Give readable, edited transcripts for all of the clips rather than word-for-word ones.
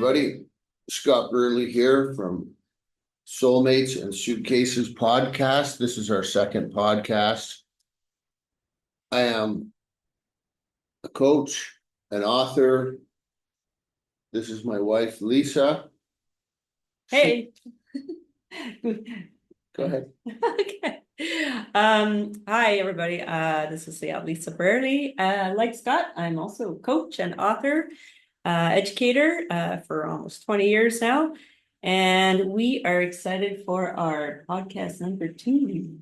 everybody. Scott Brearley here from Soulmates and Suitcases podcast. This is our second podcast. I am a coach, an author. This is my wife, Lisa. Hey. Go ahead. Okay. Hi everybody. This is Lisa Brearley. Like Scott, I'm also a coach and author, educator for almost 20 years now. And we are excited for our podcast number 2,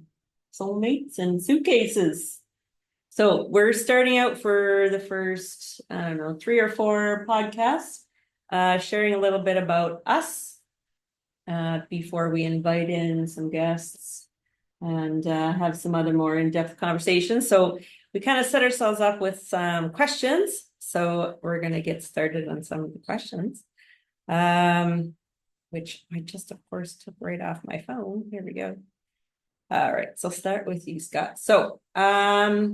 Soulmates and Suitcases. So we're starting out for the first, 3 or 4 podcasts, sharing a little bit about us before we invite in some guests and have some other more in-depth conversations. So we kind of set ourselves up with some questions. So we're going to get started on some of the questions, which I just, of course, took right off my phone. Here we go. All right. So I'll start with you, Scott. So how,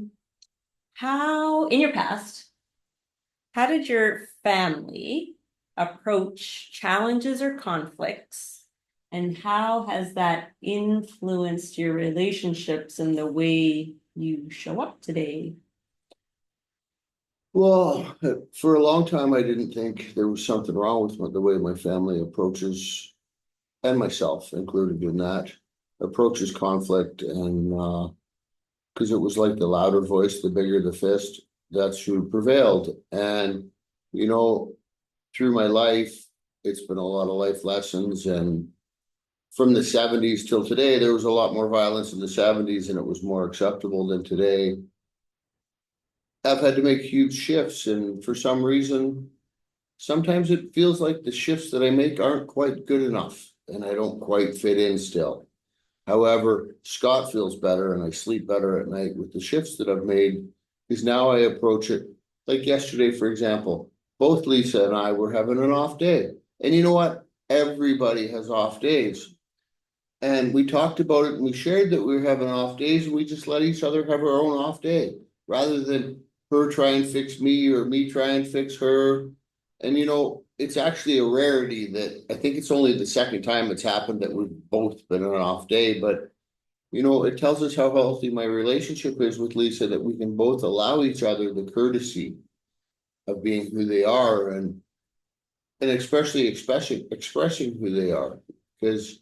in your past, how did your family approach challenges or conflicts? And how has that influenced your relationships and the way you show up today? Well, for a long time, I didn't think there was something wrong with the way my family approaches, and myself included in that, approaches conflict. And because it was like the louder voice, the bigger the fist, that's who prevailed. And, through my life, it's been a lot of life lessons. And from the 70s till today, there was a lot more violence in the 70s and it was more acceptable than today. I've had to make huge shifts, and for some reason, sometimes it feels like the shifts that I make aren't quite good enough and I don't quite fit in still. However, Scott feels better and I sleep better at night with the shifts that I've made, because now I approach it like yesterday, for example. Both Lisa and I were having an off day. And you know what? Everybody has off days. And we talked about it and we shared that we were having off days, and we just let each other have our own off day rather than her try and fix me or me try and fix her. And it's actually a rarity that I think it's only the second time it's happened that we've both been on an off day. But it tells us how healthy my relationship is with Lisa, that we can both allow each other the courtesy of being who they are, and especially expressing who they are. Because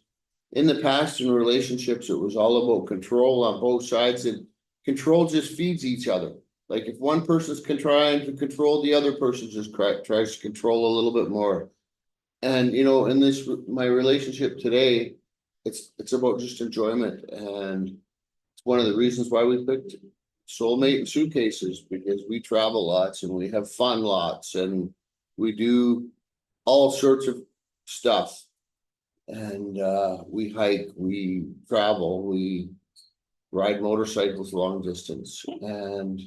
in the past, in relationships, it was all about control on both sides, and control just feeds each other. Like if one person's trying to control, the other person just tries to control a little bit more. And in my relationship today, it's about just enjoyment, and it's one of the reasons why we picked Soulmate and Suitcases, because we travel lots and we have fun lots and we do all sorts of stuff. And we hike, we travel, we ride motorcycles long distance. And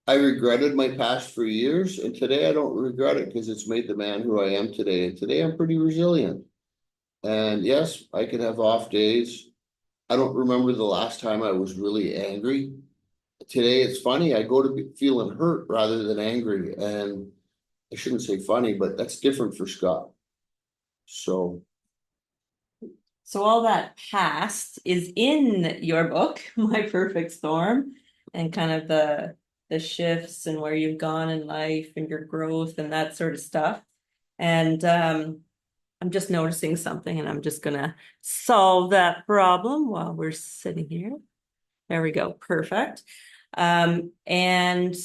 I regretted my past for years, and today I don't regret it because it's made the man who I am today. And today I'm pretty resilient. And yes, I can have off days. I don't remember the last time I was really angry. Today it's funny, I go to be feeling hurt rather than angry. And I shouldn't say funny, but that's different for Scott. So all that past is in your book, My Perfect Storm, and kind of the shifts and where you've gone in life and your growth and that sort of stuff. And I'm just noticing something, and I'm just gonna solve that problem while we're sitting here. There we go. Perfect. And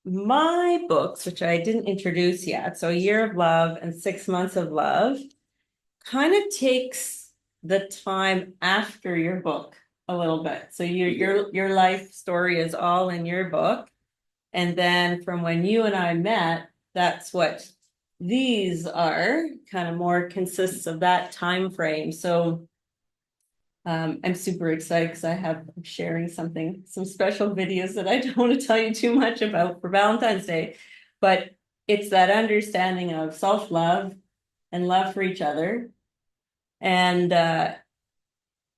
my books, which I didn't introduce yet, so A Year of Love and 6 Months of Love, kind of takes the time after your book a little bit. So your life story is all in your book. And then from when you and I met, that's what these are, kind of more consists of that time frame. So I'm super excited because I'm sharing some special videos that I don't want to tell you too much about for Valentine's Day, but it's that understanding of self-love and love for each other. And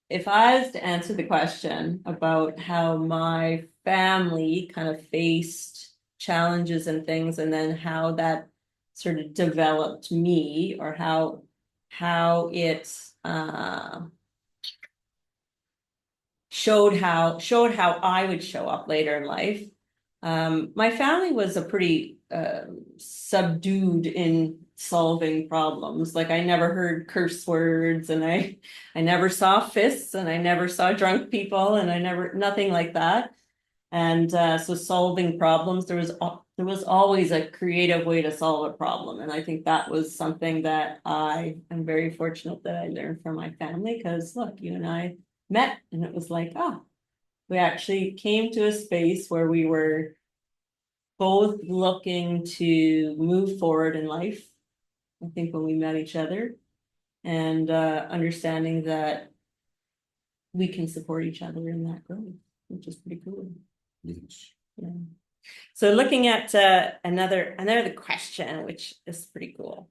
if I was to answer the question about how my family kind of faced challenges and things, and then how that sort of developed me, or how it showed how I would show up later in life. My family was a pretty subdued in solving problems. Like, I never heard curse words, and I never saw fists, and I never saw drunk people, and I never nothing like that. And so solving problems, there was always a creative way to solve a problem. And I think that was something that I am very fortunate that I learned from my family, because look, you and I met, and it was like, we actually came to a space where we were both looking to move forward in life. I think when we met each other, and understanding that we can support each other in that growth, which is pretty cool. Yes. Yeah. So looking at another question, which is pretty cool.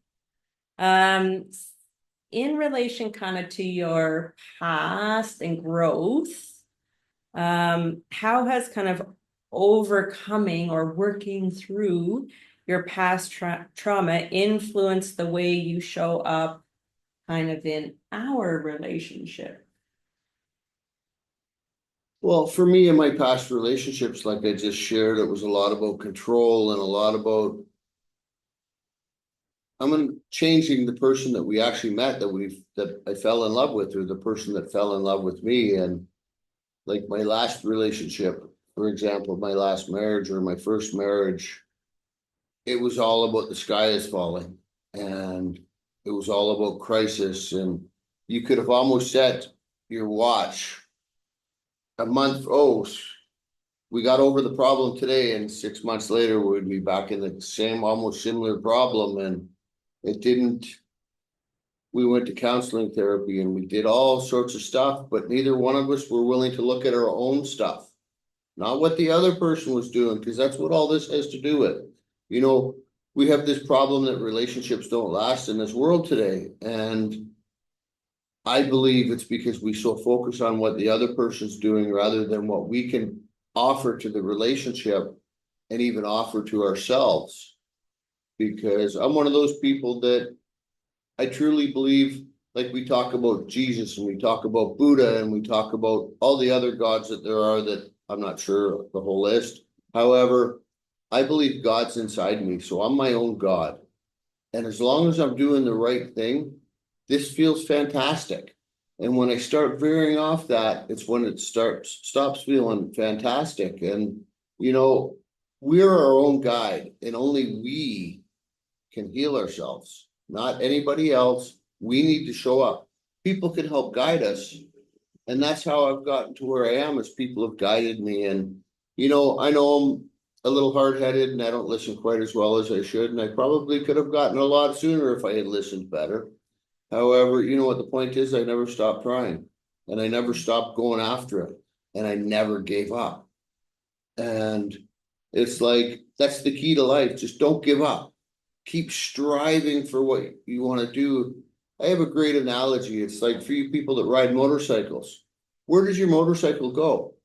In relation kind of to your past and growth, how has kind of overcoming or working through your past trauma influenced the way you show up kind of in our relationship? Well, for me in my past relationships, like I just shared, it was a lot about control and a lot about changing the person that we actually met, that I fell in love with, or the person that fell in love with me. And like my last relationship, for example, my last marriage or my first marriage, it was all about the sky is falling, and it was all about crisis. And you could have almost set your watch a month. Oh, we got over the problem today, and 6 months later we'd be back in the same, almost similar problem. And it didn't. We went to counseling therapy and we did all sorts of stuff, but neither one of us were willing to look at our own stuff, not what the other person was doing, because that's what all this has to do with. You know, we have this problem that relationships don't last in this world today. And I believe it's because we so focus on what the other person's doing rather than what we can offer to the relationship and even offer to ourselves. Because I'm one of those people that I truly believe, like we talk about Jesus and we talk about Buddha and we talk about all the other gods that there are, that I'm not sure the whole list. However, I believe God's inside me, so I'm my own God. And as long as I'm doing the right thing, this feels fantastic. And when I start veering off that, it's when it stops feeling fantastic. And, you know, we're our own guide, and only we can heal ourselves, not anybody else. We need to show up. People can help guide us. And that's how I've gotten to where I am, as people have guided me. And, you know I'm a little hard-headed and I don't listen quite as well as I should. And I probably could have gotten a lot sooner if I had listened better. However, you know what the point is? I never stopped trying, and I never stopped going after it, and I never gave up. And it's like, that's the key to life. Just don't give up. Keep striving for what you want to do. I have a great analogy. It's like, for you people that ride motorcycles, where does your motorcycle go?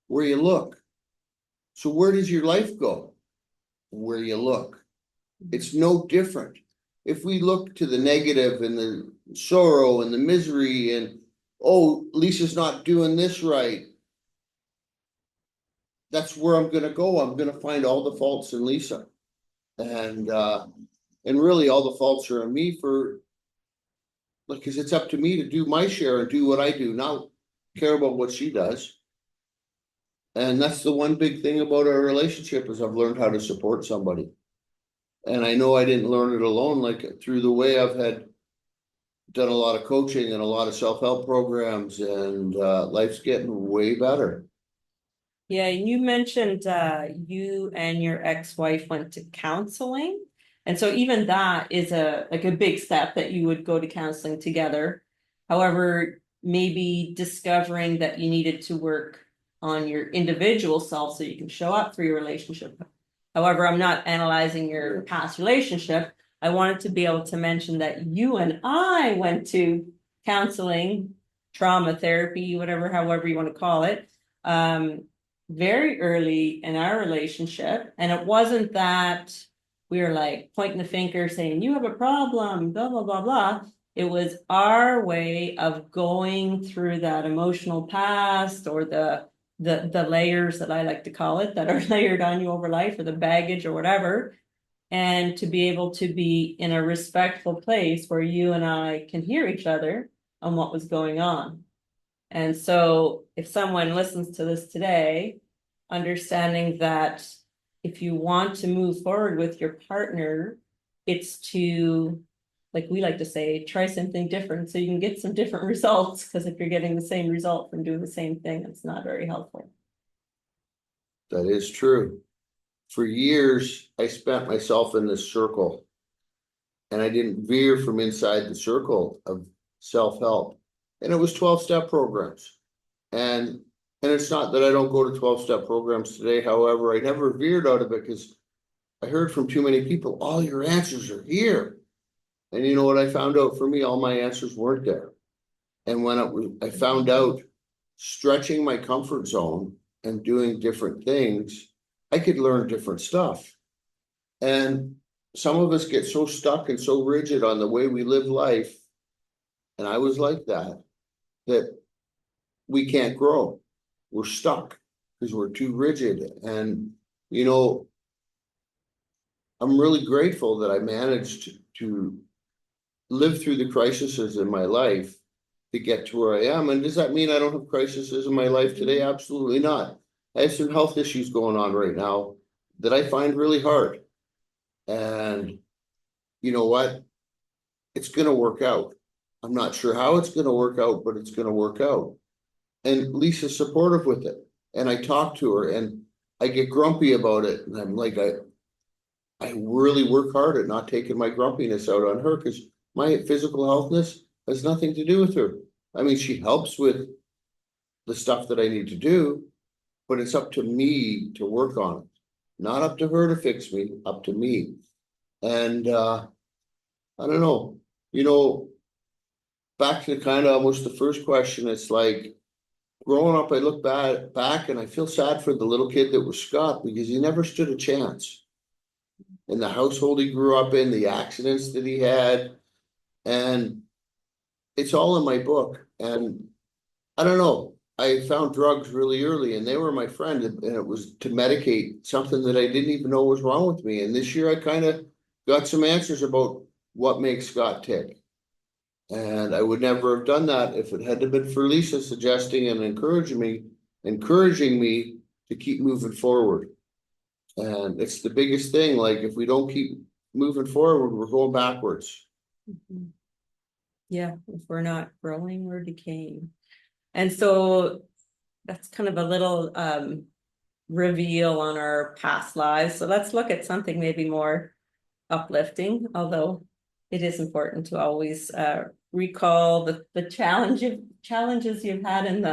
Where you look. So where does your life go? Where you look. It's no different. If we look to the negative and the sorrow and the misery and, oh, Lisa's not doing this right, that's where I'm gonna go. I'm gonna find all the faults in Lisa. And really all the faults are on me, for like, because it's up to me to do my share and do what I do, not care about what she does. And that's the one big thing about our relationship, is I've learned how to support somebody. And I know I didn't learn it alone, like through the way I've done a lot of coaching and a lot of self-help programs, and life's getting way better. Yeah, you mentioned you and your ex-wife went to counseling. And so even that is a big step, that you would go to counseling together. However, maybe discovering that you needed to work on your individual self so you can show up for your relationship. However, I'm not analyzing your past relationship. I wanted to be able to mention that you and I went to counseling, trauma therapy, however you want to call it. very early in our relationship. And it wasn't that we were like pointing the finger saying, you have a problem, blah, blah, blah, blah. It was our way of going through that emotional past, or the layers that I like to call it, that are layered on you over life, or the baggage or whatever. And to be able to be in a respectful place where you and I can hear each other on what was going on. And so if someone listens to this today, understanding that if you want to move forward with your partner, it's to, like we like to say, try something different so you can get some different results. Because if you're getting the same result from doing the same thing, it's not very helpful. That is true. For years, I spent myself in this circle, and I didn't veer from inside the circle of self-help. And it was 12-step programs. And it's not that I don't go to 12-step programs today. However, I never veered out of it because I heard from too many people, all your answers are here. And you know what I found out? For me, all my answers weren't there. And when I found out stretching my comfort zone and doing different things, I could learn different stuff. And some of us get so stuck and so rigid on the way we live life, and I was like that we can't grow. We're stuck because we're too rigid. And, you know, I'm really grateful that I managed to live through the crises in my life to get to where I am. And does that mean I don't have crises in my life today? Absolutely not. I have some health issues going on right now that I find really hard. And you know what? It's going to work out. I'm not sure how it's going to work out, but it's going to work out. And Lisa's supportive with it. And I talk to her and I get grumpy about it. And I'm like, I really work hard at not taking my grumpiness out on her, because my physical healthness has nothing to do with her. I mean, she helps with the stuff that I need to do, but it's up to me to work on it. Not up to her to fix me, up to me. And I don't know, you know, back to kind of almost the first question, it's like growing up, I look back and I feel sad for the little kid that was Scott, because he never stood a chance. In the household he grew up in, the accidents that he had, and it's all in my book. And I don't know, I found drugs really early and they were my friend, and it was to medicate something that I didn't even know was wrong with me. And this year I kind of got some answers about what makes Scott tick. And I would never have done that if it hadn't been for Lisa suggesting and encouraging me to keep moving forward. And it's the biggest thing. Like, if we don't keep moving forward, we're going backwards. Mhm. Yeah, if we're not growing, we're decaying. And so that's kind of a little reveal on our past lives. So let's look at something maybe more uplifting, although it is important to always recall the challenges you've had, and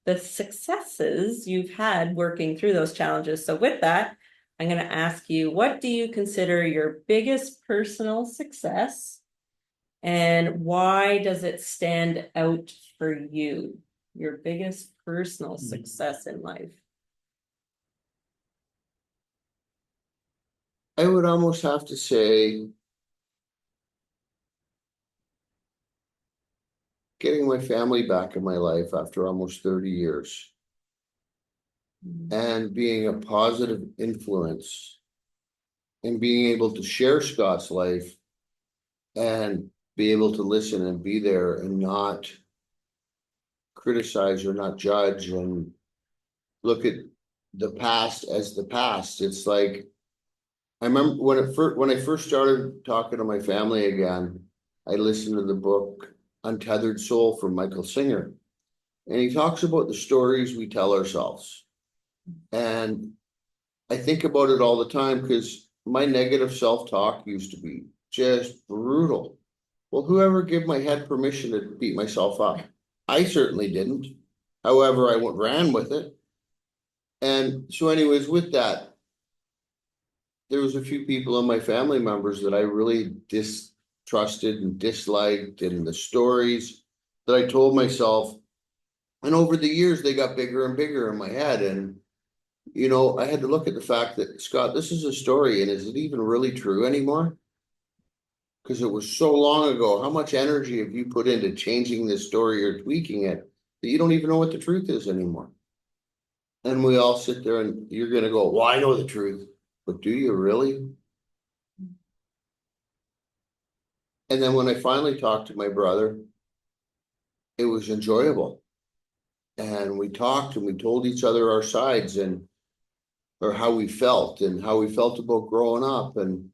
the successes you've had working through those challenges. So with that, I'm going to ask you, what do you consider your biggest personal success, and why does it stand out for you? Your biggest personal success in life? I would almost have to say getting my family back in my life after almost 30 years and being a positive influence and being able to share Scott's life and be able to listen and be there and not criticize or not judge and look at the past as the past. It's like, I remember when I first started talking to my family again, I listened to the book Untethered Soul from Michael Singer. And he talks about the stories we tell ourselves. And I think about it all the time because my negative self-talk used to be just brutal. Well, whoever gave my head permission to beat myself up? I certainly didn't. However, I ran with it. And so anyways, with that, there was a few people in my family members that I really distrusted and disliked, and the stories that I told myself. And over the years, they got bigger and bigger in my head. And You know, I had to look at the fact that, Scott, this is a story, and is it even really true anymore? Because it was so long ago. How much energy have you put into changing this story or tweaking it that you don't even know what the truth is anymore? And we all sit there and you're gonna go, well, I know the truth, but do you really? And then when I finally talked to my brother, it was enjoyable. And we talked and we told each other our sides and or how we felt about growing up. And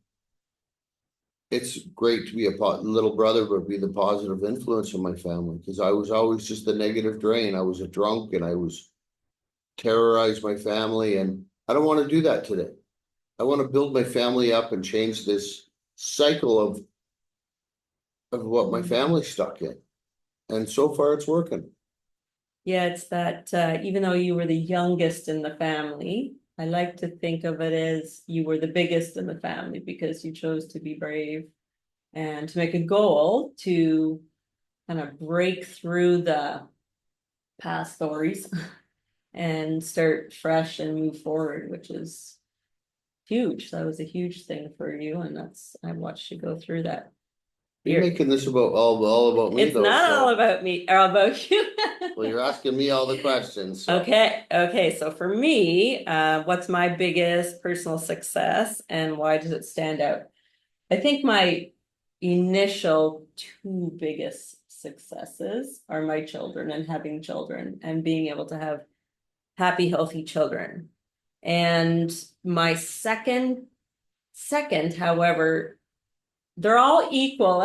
it's great to be a little brother, but be the positive influence in my family because I was always just the negative drain. I was a drunk and I was terrorized my family, and I don't want to do that today. I want to build my family up and change this cycle of what my family's stuck in. And so far it's working. Yeah, it's that even though you were the youngest in the family, I like to think of it as you were the biggest in the family because you chose to be brave and to make a goal to kind of break through the past stories and start fresh and move forward, which is huge. That was a huge thing for you, and that's I watched you go through that. You're making this about all about me It's though, not all so about me or about you. well, you're asking me all the questions, so Okay. So for me, what's my biggest personal success and why does it stand out? I think my initial two biggest successes are my children and having children and being able to have happy, healthy children. And my second, however, they're all equal.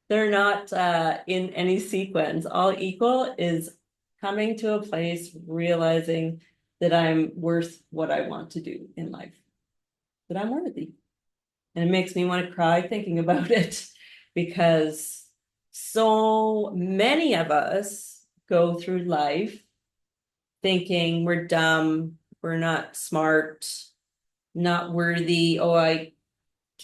They're not in any sequence. All equal is coming to a place realizing that I'm worth what I want to do in life, that I'm worthy. And it makes me want to cry thinking about it because so many of us go through life thinking we're dumb, we're not smart, not worthy. Oh, I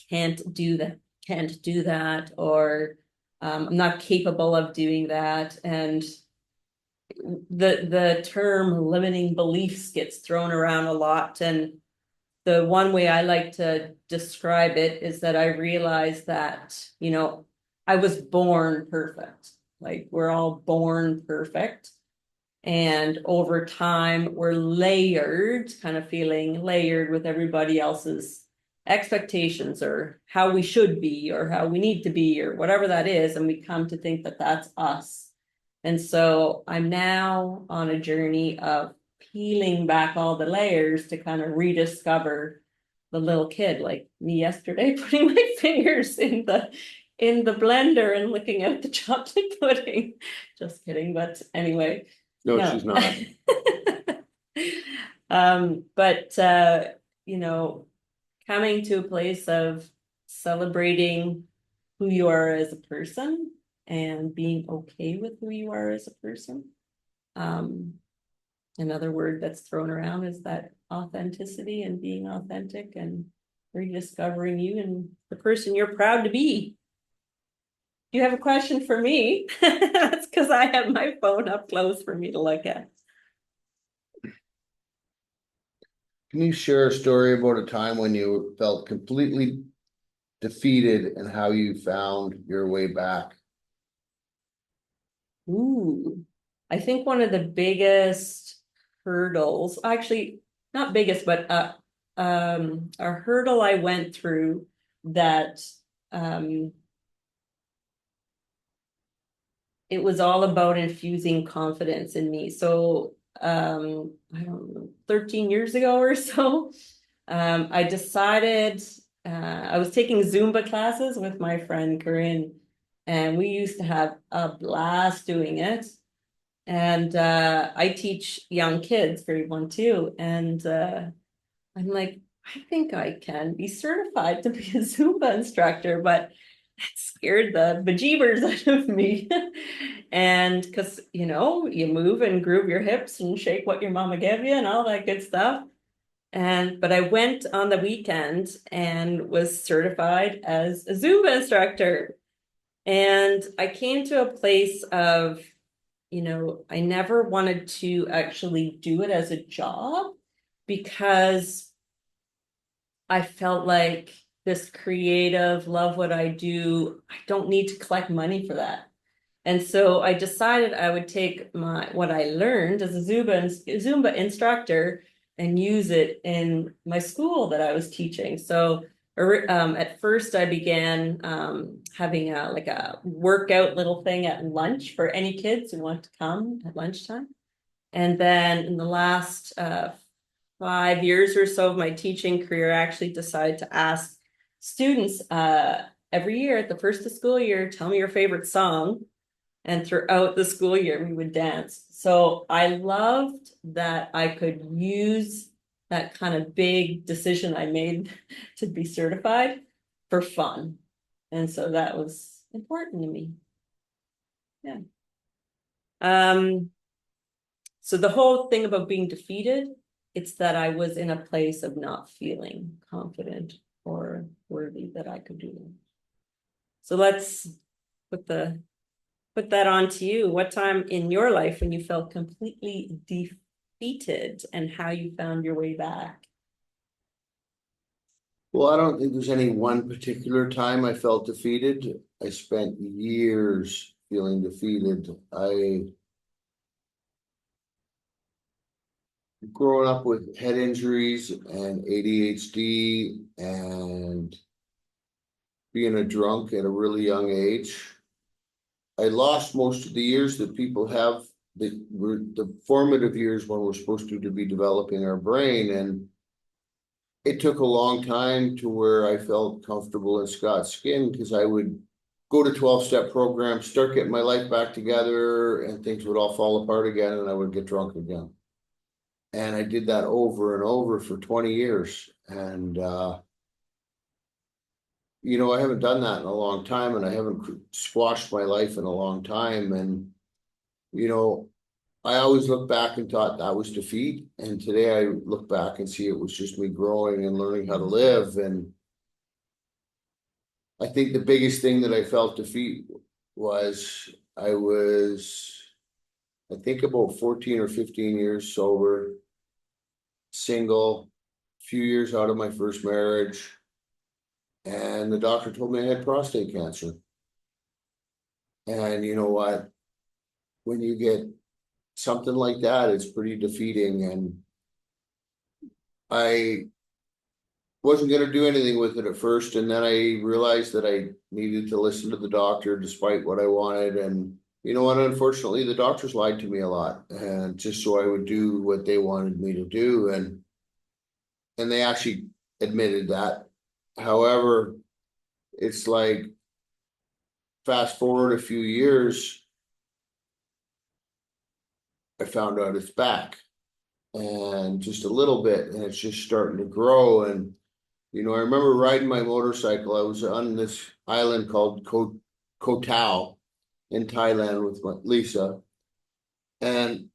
can't do that, or I'm not capable of doing that. And the term limiting beliefs gets thrown around a lot. And the one way I like to describe it is that I realized that, I was born perfect. Like we're all born perfect. And over time, we're layered, kind of feeling layered with everybody else's expectations or how we should be or how we need to be or whatever that is. And we come to think that that's us. And so I'm now on a journey of peeling back all the layers to kind of rediscover the little kid like me yesterday, putting my fingers in the blender and looking at the chocolate pudding. Just kidding, but anyway. no, No. she's not. But coming to a place of celebrating who you are as a person and being okay with who you are as a person. Um, Another word that's thrown around is that authenticity and being authentic and rediscovering you and the person you're proud to be. You have a question for me? That's because I have my phone up close for me to look at. Can you share a story about a time when you felt completely defeated and how you found your way back? Ooh, I think one of the biggest hurdles, actually not biggest, but a hurdle I went through that um it was all about infusing confidence in me. So I don't know, 13 years ago or so, I decided I was taking Zumba classes with my friend Corinne, and we used to have a blast doing it. And I teach young kids, grade 1, 2, and I'm like, I think I can be certified to be a Zumba instructor, but that scared the bejeebers out of me. And because, you move and groove your hips and shake what your mama gave you and all that good stuff. But I went on the weekend and was certified as a Zumba instructor. And I came to a place of I never wanted to actually do it as a job because I felt like this creative, love what I do. I don't need to collect money for that. And so I decided I would take what I learned as a Zumba instructor and use it in my school that I was teaching. So at first I began having like a workout little thing at lunch for any kids who want to come at lunchtime. And then in the last 5 years or so of my teaching career, I actually decided to ask students every year at the first of school year, tell me your favorite song. And throughout the school year, we would dance. So I loved that I could use that kind of big decision I made to be certified for fun. And so that was important to me. Yeah. Um, so the whole thing about being defeated, it's that I was in a place of not feeling confident or worthy that I could do it. So let's put that on to you. What time in your life when you felt completely defeated and how you found your way back? Well, I don't think there's any one particular time I felt defeated. I spent years feeling defeated. I growing up with head injuries and ADHD and being a drunk at a really young age. I lost most of the years that people have that were the formative years when we're supposed to be developing our brain. And it took a long time to where I felt comfortable in Scott's skin because I would go to 12-step programs, start getting my life back together, and things would all fall apart again, and I would get drunk again. And I did that over and over for 20 years. And I haven't done that in a long time, and I haven't squashed my life in a long time. And you know, I always look back and thought that was defeat. And today I look back and see it was just me growing and learning how to live. And I think the biggest thing that I felt defeat was I think about 14 or 15 years sober, single, few years out of my first marriage. And the doctor told me I had prostate cancer. And you know what? When you get something like that, it's pretty defeating. And I wasn't going to do anything with it at first. And then I realized that I needed to listen to the doctor despite what I wanted. And you know what? Unfortunately, the doctors lied to me a lot, and just so I would do what they wanted me to do. And they actually admitted that. However, it's like fast forward a few years, I found out it's back and just a little bit, and it's just starting to grow. And I remember riding my motorcycle. I was on this island called Koh Tao in Thailand with Lisa, and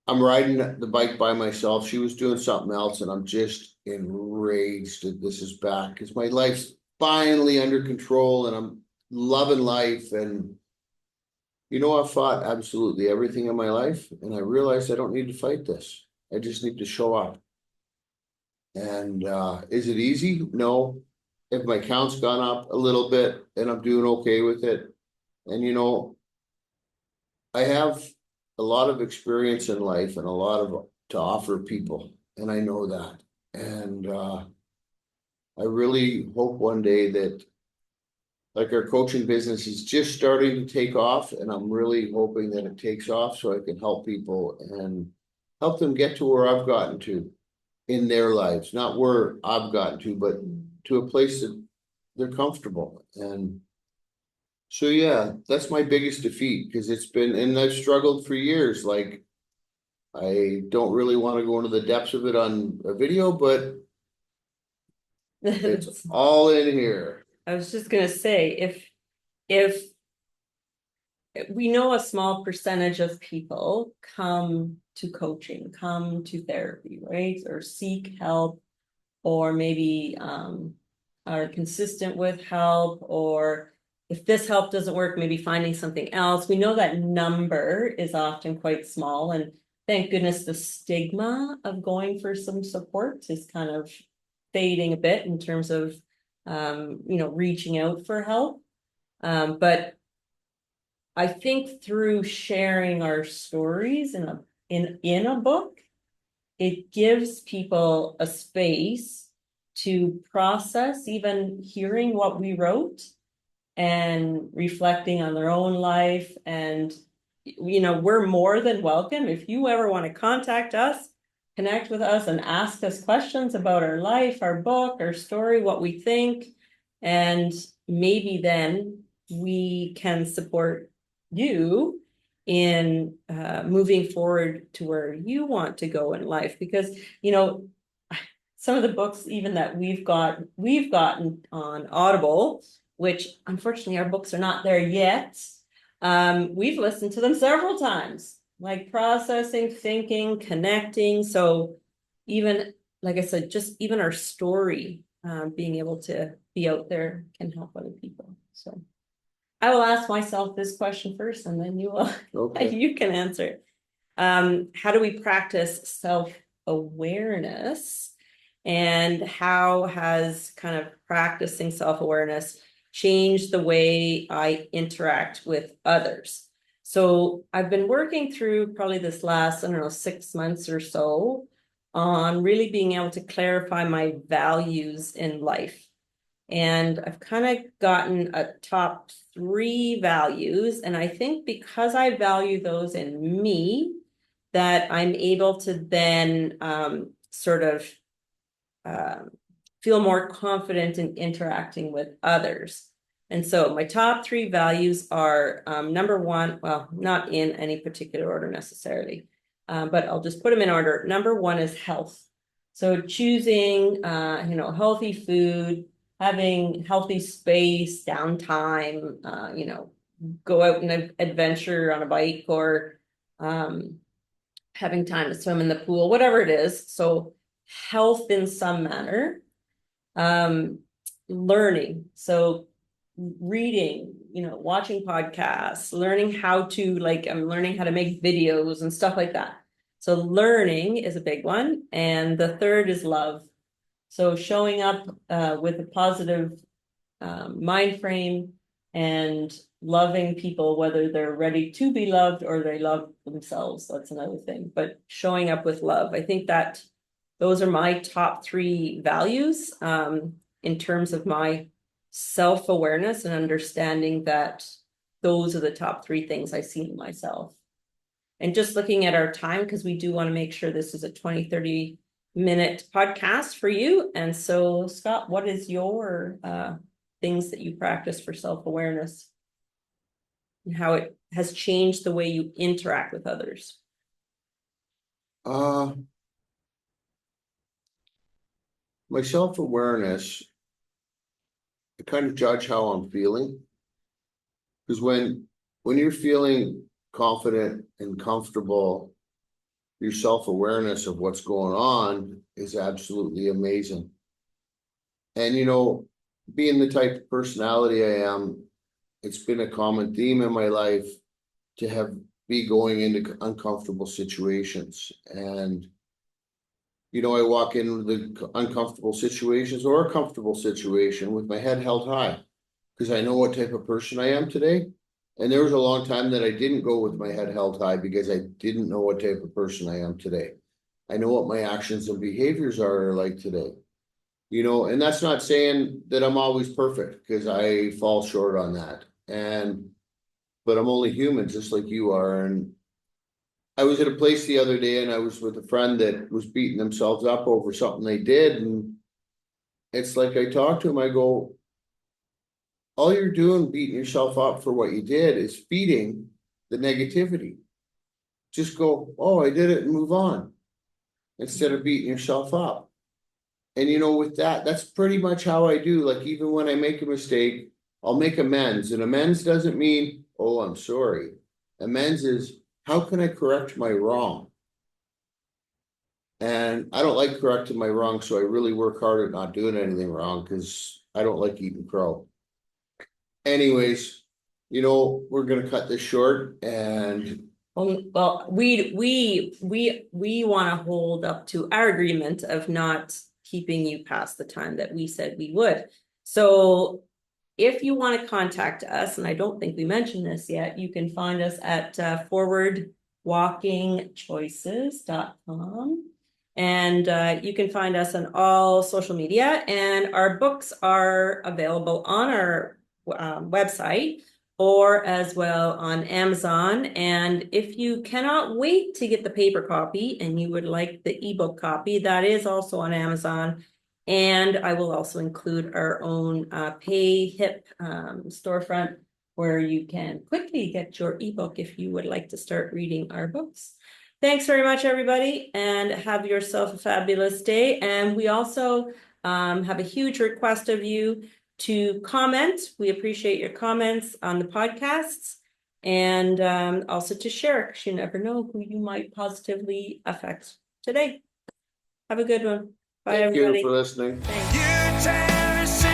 I'm riding the bike by myself. She was doing something else, and I'm just enraged that this is back because my life's finally under control and I'm loving life. And I've fought absolutely everything in my life, and I realized I don't need to fight this. I just need to show up. And is it easy? No. If my count's gone up a little bit and I'm doing okay with it. And I have a lot of experience in life and a lot of to offer people, and I know that. And I really hope one day that like our coaching business is just starting to take off, and I'm really hoping that it takes off so I can help people and help them get to where I've gotten to in their lives, not where I've gotten to, but to a place that they're comfortable. And so, yeah, that's my biggest defeat because and I've struggled for years. Like, I don't really want to go into the depths of it on a video, but it's all in here. I was just gonna say, if we know a small percentage of people come to coaching, come to therapy, right? Or seek help, or maybe are consistent with help, or if this help doesn't work, maybe finding something else. We know that number is often quite small, and thank goodness the stigma of going for some support is kind of fading a bit in terms of, reaching out for help. But I think through sharing our stories in a book, it gives people a space to process even hearing what we wrote and reflecting on their own life. And, we're more than welcome. If you ever want to contact us, connect with us and ask us questions about our life, our book, our story, what we think. And maybe then we can support you in moving forward to where you want to go in life. Because, some of the books even that we've gotten on Audible, which unfortunately our books are not there yet. We've listened to them several times, like processing, thinking, connecting. So even, like I said, just even our story, being able to be out there can help other people. So I will ask myself this question first, and then Okay. you can answer. How do we practice self-awareness? And how has kind of practicing self-awareness changed the way I interact with others? So I've been working through probably this last, 6 months or so on really being able to clarify my values in life. And I've kind of gotten a top 3 values. And I think because I value those in me, that I'm able to then sort of feel more confident in interacting with others. And so my top 3 values are number 1, well, not in any particular order necessarily, but I'll just put them in order. Number 1 is health. So choosing, healthy food, having healthy space, downtime, go out and adventure on a bike, or having time to swim in the pool, whatever it is. So health in some manner. Learning. So reading, watching podcasts, learning how to I'm learning how to make videos and stuff like that. So learning is a big one. And the third is love. So showing up with a positive mind frame and loving people, whether they're ready to be loved or they love themselves. That's another thing. But showing up with love. I think that those are my top 3 values in terms of my self-awareness and understanding that those are the top 3 things I see in myself. And just looking at our time, because we do want to make sure this is a 20-30-minute podcast for you. And so, Scott, what is your things that you practice for self-awareness and how it has changed the way you interact with others? My self-awareness, I kind of judge how I'm feeling. Because when you're feeling confident and comfortable, your self-awareness of what's going on is absolutely amazing. And being the type of personality I am, it's been a common theme in my life to be going into uncomfortable situations. And I walk into the uncomfortable situations or a comfortable situation with my head held high, because I know what type of person I am today. And there was a long time that I didn't go with my head held high because I didn't know what type of person I am today. I know what my actions and behaviors are like today. And that's not saying that I'm always perfect, because I fall short on that. But I'm only human, just like you are. And I was at a place the other day and I was with a friend that was beating themselves up over something they did. And it's like I talked to him, I go, all you're doing beating yourself up for what you did is feeding the negativity. Just go, oh, I did it, and move on, instead of beating yourself up. And with that's pretty much how I do. Like, even when I make a mistake, I'll make amends. And amends doesn't mean, oh, I'm sorry. Amends is, how can I correct my wrong? And I don't like correcting my wrong, so I really work hard at not doing anything wrong, because I don't like eating crow. anyways, you know, we're gonna cut this short and Well, we want to hold up to our agreement of not keeping you past the time that we said we would. So if you want to contact us, and I don't think we mentioned this yet, you can find us at forwardwalkingchoices.com. And you can find us on all social media, and our books are available on our website or as well on Amazon. And if you cannot wait to get the paper copy and you would like the ebook copy, that is also on Amazon. And I will also include our own PayHip storefront where you can quickly get your ebook if you would like to start reading our books. Thanks very much, everybody, and have yourself a fabulous day. And we also have a huge request of you to comment. We appreciate your comments on the podcasts, and also to share, because you never know who you might positively affect today. Have a good one. Bye, thank you everybody. for listening. Thanks.